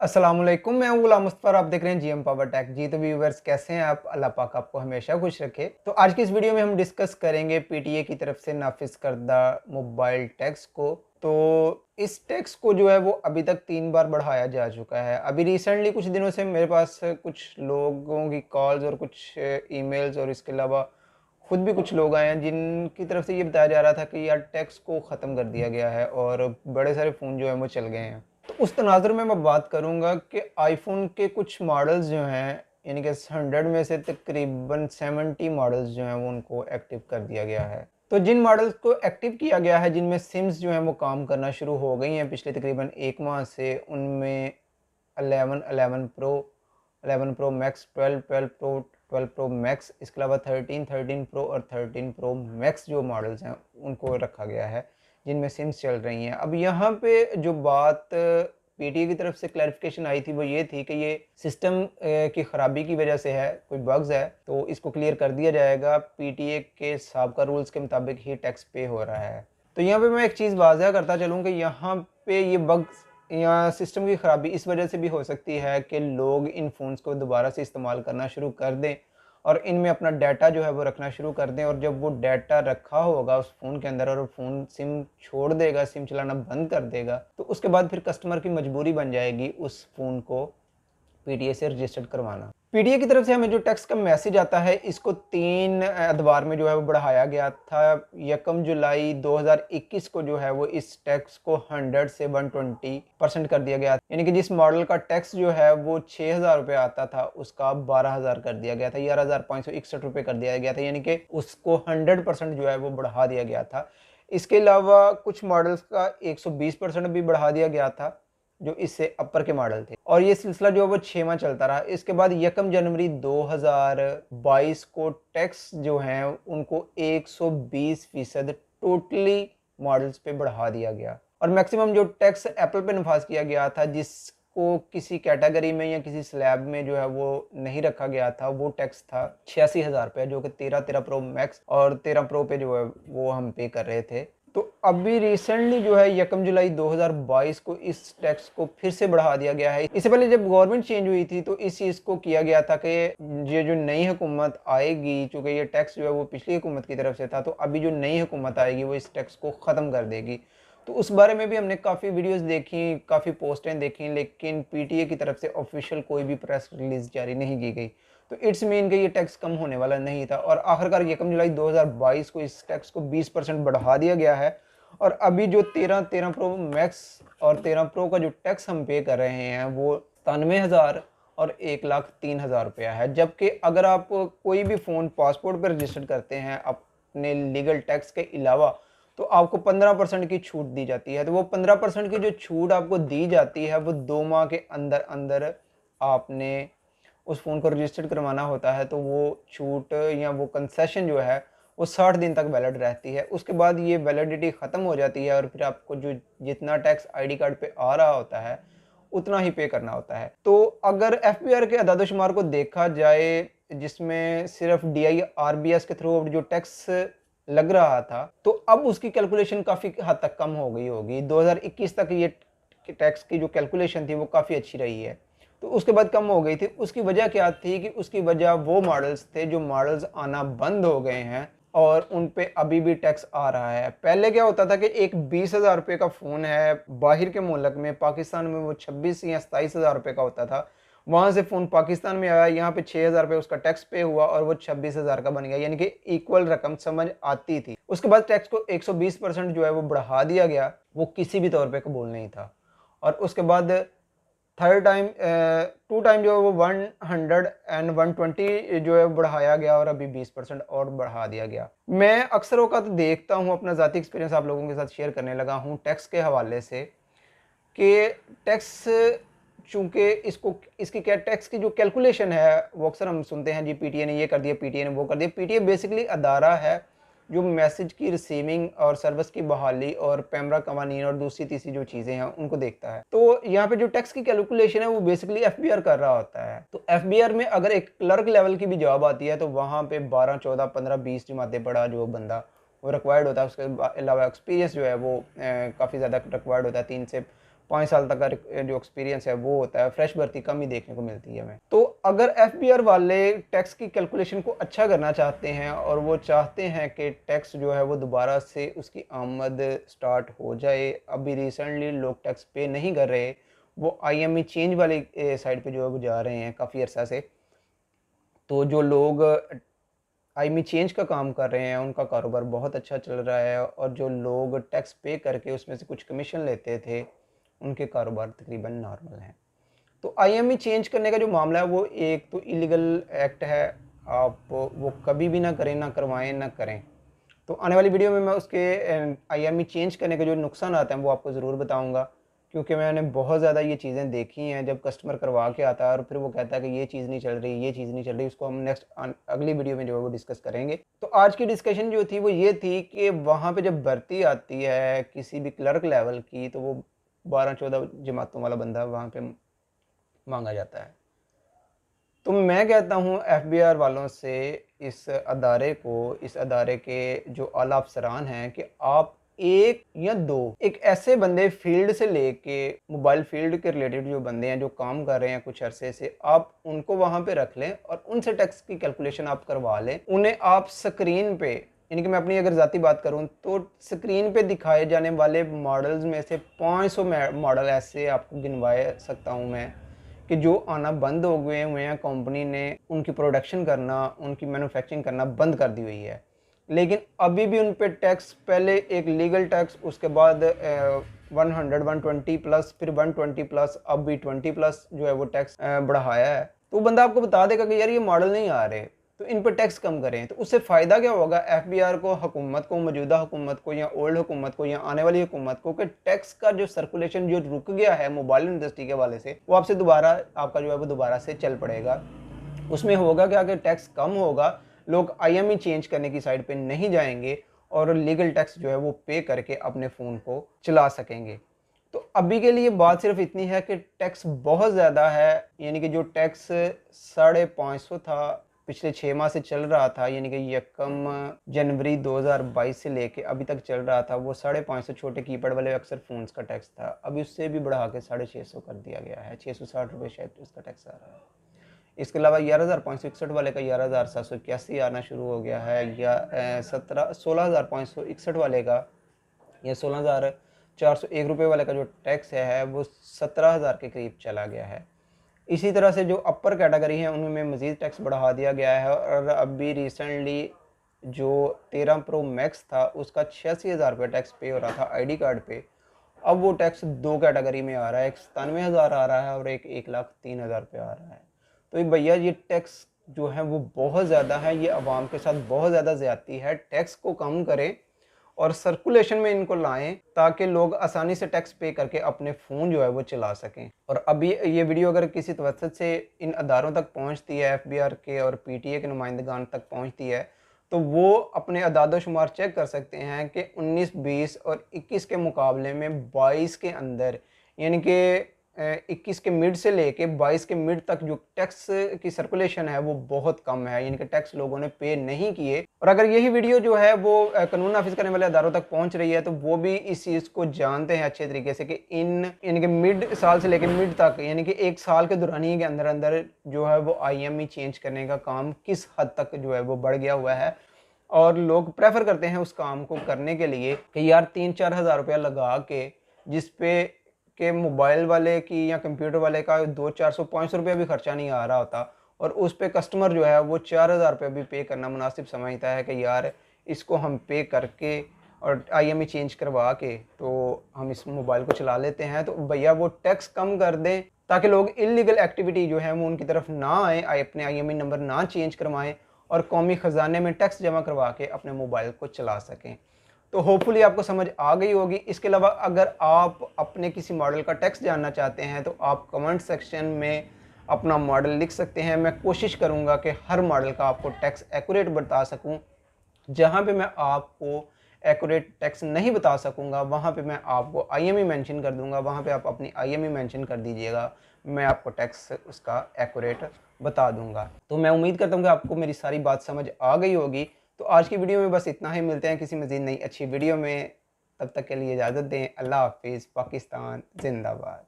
अस्सलामुअलैकुम, मैं हूं गुलाम मुस्तफ़ा और आप देख रहे हैं जीएम पावर टेक। जी तो व्यूअर्स, कैसे हैं आप? अल्लाह पाक आपको हमेशा खुश रखे। तो आज की इस वीडियो में हम डिस्कस करेंगे पीटीए की तरफ से नाफिज करदा मोबाइल टैक्स को। तो इस टैक्स को जो है वो अभी तक 3 बार बढ़ाया जा चुका है। अभी रिसेंटली कुछ दिनों से मेरे पास कुछ लोगों की कॉल्स और कुछ ईमेल्स और इसके अलावा खुद भी कुछ लोग आए हैं जिनकी तरफ से ये बताया जा रहा था कि यार टैक्स को ख़त्म कर दिया गया है और बड़े सारे फ़ोन जो हैं वो चल गए हैं। तो उस तनाज़ुर में मैं बात करूँगा कि आईफ़ोन के कुछ मॉडल्स जो हैं, यानी कि 100 में से तकरीबन 70 मॉडल्स जो हैं वो उनको एक्टिव कर दिया गया है। तो जिन मॉडल्स को एक्टिव किया गया है, जिनमें सिम्स जो हैं वो काम करना शुरू हो गई हैं पिछले तकरीबन 1 माह से, उनमें 11, 11 pro, 11 pro max, 12, 12 pro, 12 pro max, इसके अलावा 13, 13 प्रो और 13 प्रो मैक्स जो मॉडल्स हैं उनको रखा गया है, जिनमें सिम्स चल रही हैं। अब यहाँ पे जो बात पीटीए की तरफ से क्लैरिफिकेशन आई थी वो ये थी कि ये सिस्टम की ख़राबी की वजह से है, कोई बग्स है तो इसको क्लियर कर दिया जाएगा। पीटीए के साबिक़ा रूल्स के मुताबिक ही टैक्स पे हो रहा है। तो यहाँ पे मैं एक चीज़ वाज़ह करता चलूँ कि यहाँ पे ये बग्स या सिस्टम की ख़राबी इस वजह से भी हो सकती है कि लोग इन फ़ोन्स को दोबारा से इस्तेमाल करना शुरू कर दें और इनमें अपना डाटा जो है वो रखना शुरू कर दें, और जब वो डाटा रखा होगा उस फ़ोन के अंदर और फ़ोन सिम छोड़ देगा, सिम चलाना बंद कर देगा, तो उसके बाद फिर कस्टमर की मजबूरी बन जाएगी उस फ़ोन को पीटीए से रजिस्टर्ड करवाना। पीटीए की तरफ से हमें जो टैक्स का मैसेज आता है, इसको 3 अदवार में जो है वो बढ़ाया गया था। 1 जुलाई 2021 को जो है वो इस टैक्स को 100 से 120% कर दिया गया, यानी कि जिस मॉडल का टैक्स जो है वो 6000 रुपये आता था उसका 12000 कर दिया गया था, 11561 रुपये कर दिया गया था, यानी कि उसको 100% जो है वो बढ़ा दिया गया था। इसके अलावा कुछ मॉडल्स का 120% भी बढ़ा दिया गया था, जो इससे अपर के मॉडल थे, और ये सिलसिला जो है वो 6 माह चलता रहा। इसके बाद 1 जनवरी 2022 को टैक्स जो हैं उनको 120% टोटली मॉडल्स पे बढ़ा दिया गया, और मैक्सिमम जो टैक्स एप्पल पे नफाज किया गया था, जिसको किसी कैटेगरी में या किसी स्लैब में जो है वो नहीं रखा गया था, वो टैक्स था 86,000 रुपये, जो कि 13 प्रो मैक्स और 13 प्रो पे जो है वो हम पे कर रहे थे। तो अभी रिसेंटली जो है 1 जुलाई 2022 को इस टैक्स को फिर से बढ़ा दिया गया है। इससे पहले जब गवर्नमेंट चेंज हुई थी तो इस चीज़ को किया गया था कि ये जो नई हुकूमत आएगी, चूँकि ये टैक्स जो है वो पिछली हुकूमत की तरफ से था, तो अभी जो नई हुकूमत आएगी वो इस टैक्स को ख़त्म कर देगी। तो उस बारे में भी हमने काफ़ी वीडियोस देखी, काफ़ी पोस्टें देखी, लेकिन पीटीए की तरफ से ऑफिशियल कोई भी प्रेस रिलीज़ जारी नहीं की गई। तो इट्स मीन कि ये टैक्स कम होने वाला नहीं था, और आखिरकार 1 जुलाई 2022 को इस टैक्स को 20% बढ़ा दिया गया है। और अभी जो 13 प्रो मैक्स और 13 प्रो का जो टैक्स हम पे कर रहे हैं वो 93,000 और 1,03,000 रुपया है। जबकि अगर आप कोई भी फ़ोन पासपोर्ट पर रजिस्टर्ड करते हैं अपने लीगल टैक्स के अलावा, तो आपको 15% की छूट दी जाती है। तो वो 15% की जो छूट आपको दी जाती है वो 2 माह के अंदर अंदर आपने उस फ़ोन को रजिस्टर्ड करवाना होता है। तो वो छूट या वो कंसेशन जो है वो 60 दिन तक वैलिड रहती है। उसके बाद ये वैलिडिटी ख़त्म हो जाती है और फिर आपको जो जितना टैक्स आईडी कार्ड पे आ रहा होता है उतना ही पे करना होता है। तो अगर एफबीआर के अदाद-ओ-शुमार को देखा जाए, जिसमें सिर्फ डीआई आरबीएस के थ्रू जो टैक्स लग रहा था, तो अब उसकी कैलकुलेशन काफ़ी हद तक कम हो गई होगी। 2021 तक ये टैक्स की जो कैलकुलेशन थी वो काफ़ी अच्छी रही है। तो उसके बाद कम हो गई थी। उसकी वजह क्या थी कि उसकी वजह वो मॉडल्स थे जो मॉडल्स आना बंद हो गए हैं और उन पे अभी भी टैक्स आ रहा है। पहले क्या होता था कि एक 20,000 रुपये का फ़ोन है, बाहर के मुल्क में पाकिस्तान में वो 26 या 27,000 रुपये का होता था। वहाँ से फ़ोन पाकिस्तान में आया, यहाँ पे 6,000 रुपये उसका टैक्स पे हुआ और वो 26,000 का बन गया, यानी कि इक्वल रकम समझ आती थी। उसके बाद टैक्स को 120% जो है वो बढ़ा दिया गया, वो किसी भी तौर पे कबूल नहीं था। और उसके बाद थर्ड टाइम 2 टाइम जो है वो 100 एंड 120 जो है बढ़ाया गया, और अभी 20% और बढ़ा दिया गया। मैं अक्सर औक़ात देखता हूँ, अपना ज़ाती एक्सपीरियंस आप लोगों के साथ शेयर करने लगा हूँ टैक्स के हवाले से, कि टैक्स चूँकि इसकी क्या टैक्स की जो कैलकुलेशन है वो अक्सर हम सुनते हैं जी पीटीए ने ये कर दिया, पीटीए ने वो कर दिया। पीटीए बेसिकली अदारा है जो मैसेज की रिसीविंग और सर्विस की बहाली और पैमरा कवानीन और दूसरी तीसरी जो चीज़ें हैं उनको देखता है। तो यहाँ पे जो टैक्स की कैलकुलेशन है वो बेसिकली एफबीआर कर रहा होता है। तो एफबीआर में अगर एक क्लर्क लेवल की भी जॉब आती है तो वहाँ पे 12, 14, 15, 20 जमातें पढ़ा जो बंदा वो रिक्वायर्ड होता है। उसके अलावा एक्सपीरियंस जो है वो काफ़ी ज़्यादा रिक्वायर्ड होता है, 3 से 5 साल तक का जो एक्सपीरियंस है वो होता है। फ्रेश भर्ती कम ही देखने को मिलती है हमें। तो अगर एफबीआर वाले टैक्स की कैलकुलेशन को अच्छा करना चाहते हैं और वो चाहते हैं कि टैक्स जो है वो दोबारा से उसकी आमद स्टार्ट हो जाए, अभी रिसेंटली लोग टैक्स पे नहीं कर रहे, वो आईएमई चेंज वाली साइड पे जो है वो जा रहे हैं काफ़ी अर्सा से। तो जो लोग आईएमई चेंज का काम कर रहे हैं उनका कारोबार बहुत अच्छा चल रहा है, और जो लोग टैक्स पे करके उसमें से कुछ कमीशन लेते थे उनके कारोबार तकरीबन नॉर्मल हैं। तो आईएमई चेंज करने का जो मामला है वो एक तो इलीगल एक्ट है, आप वो कभी भी ना करें, ना करवाएं, ना करें। तो आने वाली वीडियो में मैं उसके आईएमई चेंज करने के जो नुकसान आते हैं वो आपको ज़रूर बताऊंगा, क्योंकि मैंने बहुत ज़्यादा ये चीज़ें देखी हैं। जब कस्टमर करवा के आता है और फिर वो कहता है कि ये चीज़ नहीं चल रही, ये चीज़ नहीं चल रही, उसको हम नेक्स्ट अगली वीडियो में जो है वो डिस्कस करेंगे। तो आज की डिस्कशन जो थी वो ये थी कि वहाँ पे जब भर्ती आती है किसी भी क्लर्क लेवल की, तो वो 12-14 जमातों वाला बंदा वहाँ पे मांगा जाता है। तो मैं कहता हूँ एफबीआर वालों से, इस अदारे को, इस अदारे के जो आला अफसरान हैं, कि आप एक या दो एक ऐसे बंदे फील्ड से लेके मोबाइल फील्ड के रिलेटेड जो बंदे हैं जो काम कर रहे हैं कुछ अरसे से, आप उनको वहां पे रख लें और उनसे टैक्स की कैलकुलेशन आप करवा लें। उन्हें आप स्क्रीन पे, यानी कि मैं अपनी अगर ज़ाती बात करूं तो स्क्रीन पे दिखाए जाने वाले मॉडल्स में से 500 मॉडल ऐसे आपको गिनवा सकता हूं मैं कि जो आना बंद हो गए हुए हैं। कंपनी ने उनकी प्रोडक्शन करना, उनकी मैन्युफैक्चरिंग करना बंद कर दी हुई है, लेकिन अभी भी उन पे टैक्स, पहले एक लीगल टैक्स, उसके बाद 100 120 प्लस, फिर 120 प्लस, अब भी 20 प्लस जो है वो टैक्स बढ़ाया है। तो बंदा आपको बता देगा कि यार ये मॉडल नहीं आ रहे, तो इन पर टैक्स कम करें। तो उससे फ़ायदा क्या होगा एफबीआर को, हुकूमत को, मौजूदा हुकूमत को या ओल्ड हुकूमत को या आने वाली हुकूमत को, कि टैक्स का जो सर्कुलेशन जो रुक गया है मोबाइल इंडस्ट्री के वाले से, वो आपसे दोबारा, आपका जो है वो दोबारा से चल पड़ेगा। उसमें होगा क्या कि टैक्स कम होगा, लोग आईएमई चेंज करने की साइड पे नहीं जाएंगे और लीगल टैक्स जो है वो पे करके अपने फ़ोन को चला सकेंगे। तो अभी के लिए बात सिर्फ इतनी है कि टैक्स बहुत ज़्यादा है, यानी कि जो टैक्स 550 था पिछले 6 माह से चल रहा था, यानी कि यकम जनवरी 2022 से लेके अभी तक चल रहा था, वो 550 छोटे कीपैड वाले अक्सर फ़ोन्स का टैक्स था। अभी उससे भी बढ़ा के 650 कर दिया गया है, 660 रुपये शायद उसका टैक्स आ रहा है। इसके अलावा 11,561 वाले का 11,781 आना शुरू हो गया है, या 16,561 वाले का या 16,401 रुपये वाले का जो टैक्स है वो 17,000 के करीब चला गया है। इसी तरह से जो अपर कैटेगरी है उनमें मज़ीद टैक्स बढ़ा दिया गया है, और अभी रिसेंटली जो 13 प्रो मैक्स था उसका 86,000 रुपये टैक्स पे हो रहा था आईडी कार्ड पे। अब वो टैक्स दो कैटेगरी में आ रहा है, एक 97,000 आ रहा है और एक 1,03,000 रुपये आ रहा है। तो भैया ये टैक्स जो है वो बहुत ज़्यादा है, ये आवाम के साथ बहुत ज़्यादा ज़्यादती है। टैक्स को कम करें और सर्कुलेशन में इनको लाएं ताकि लोग आसानी से टैक्स पे करके अपने फ़ोन जो है वो चला सकें। और अभी ये वीडियो अगर किसी तवज्जुह से इन अदारों तक पहुंचती है, एफबीआर के और पीटीए के नुमाइंदगान तक पहुंचती है, तो वो अपने अदाद शुमार चेक कर सकते हैं कि 19, 20 और 21 के मुकाबले में 22 के अंदर, यानी कि 21 के मिड से लेके 22 के मिड तक जो टैक्स की सर्कुलेशन है वो बहुत कम है, यानी कि टैक्स लोगों ने पे नहीं किए। और अगर यही वीडियो जो है वो कानून नाफिज करने वाले अदारों तक पहुंच रही है तो वो भी इस चीज़ को जानते हैं अच्छे तरीके से कि इन, यानी कि मिड साल से लेकर मिड तक, यानी कि एक साल के दौरानी के अंदर अंदर जो है वो आईएमई चेंज करने का काम किस हद तक जो है वो बढ़ गया हुआ है। और लोग प्रेफर करते हैं उस काम को करने के लिए कि यार 3-4 हज़ार रुपया लगा के, जिस पे के मोबाइल वाले की या कंप्यूटर वाले का 200-400-500 रुपया भी खर्चा नहीं आ रहा होता, और उस पे कस्टमर जो है वो 4,000 रुपये भी पे करना मुनासिब समझता है कि यार इसको हम पे करके और आईएमई चेंज करवा के तो हम इस मोबाइल को चला लेते हैं। तो भैया वो टैक्स कम कर दें ताकि लोग इलीगल एक्टिविटी जो है वो उनकी तरफ ना आए, अपने आईएमई नंबर ना चेंज करवाएं और कौमी ख़जाने में टैक्स जमा करवा के अपने मोबाइल को चला सकें। तो होपफुली आपको समझ आ गई होगी। इसके अलावा अगर आप अपने किसी मॉडल का टैक्स जानना चाहते हैं तो आप कमेंट सेक्शन में अपना मॉडल लिख सकते हैं। मैं कोशिश करूंगा कि हर मॉडल का आपको टैक्स एक्यूरेट बता सकूं। जहां पे मैं आपको एक्यूरेट टैक्स नहीं बता सकूंगा वहां पे मैं आपको आईएमई मेंशन कर दूंगा, वहां पे आप अपनी आईएमई मेंशन कर दीजिएगा, मैं आपको टैक्स उसका एक्यूरेट बता दूंगा। तो मैं उम्मीद करता हूँ कि आपको मेरी सारी बात समझ आ गई होगी। तो आज की वीडियो में बस इतना ही, मिलते हैं किसी मज़ीद नई अच्छी वीडियो में। तब तक के लिए इजाज़त दें। अल्लाह हाफिज़। पाकिस्तान जिंदाबाद।